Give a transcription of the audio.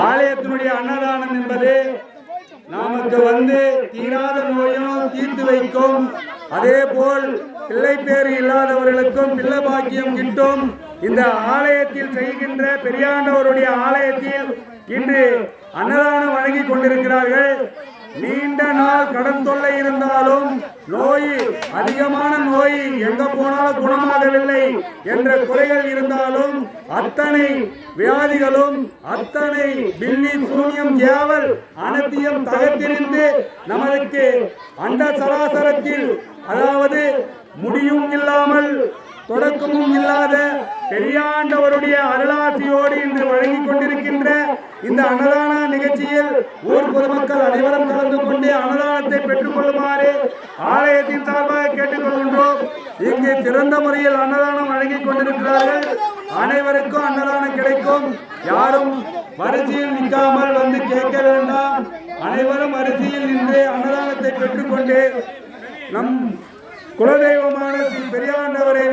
ஆலயத்தினுடைய அன்னதானம் என்பது நமக்கு தீராத நோயும் தீர்த்து வைக்கும். அதே போல் பிள்ளை பேறு இல்லாதவர்களுக்கும் பிள்ளை பாக்கியம் கிட்டும். இந்த ஆலயத்தில் செய்கின்ற பெரியாண்டவருடைய ஆலயத்தில் இன்று அன்னதானம் வழங்கி கொண்டிருக்கிறார்கள். நீண்ட நாள் கடன் தொல்லை இருந்தாலும் அதிகமான நோய் எங்க போனாலும் குணமாகவில்லை என்ற குறைகள் இருந்தாலும் அத்தனை வியாதிகளும் அத்தனை பில்லி சூன்யம் ஏவல் அனைத்தையும் தகர்த்தெறிந்து நமக்கு அண்ட சராசரத்தில் அதாவது முடியும் இல்லாமல் தொடக்கமும் இல்லாத பெரியாண்டவருடைய அருளாசியோடு இன்று வழங்கிக் கொண்டிருக்கின்ற இந்த அன்னதான நிகழ்ச்சியில் ஊர் பொதுமக்கள் அனைவரும் கலந்து கொண்டு அன்னதானத்தை பெற்றுக் கொள்ளுமாறு ஆலயத்தின் சார்பாக கேட்டுக்கொள்கின்றோம். இங்கு சிறந்த முறையில் அன்னதானம் வழங்கிக் கொண்டிருக்கிறார்கள். அனைவருக்கும் அன்னதானம் கிடைக்கும். யாரும் வரிசையில் நிற்காமல் கேட்க வேண்டாம். அனைவரும் வரிசையில் நின்று அன்னதானத்தை பெற்றுக்கொண்டு நம் குலதெய்வமான பெரியாண்டவரை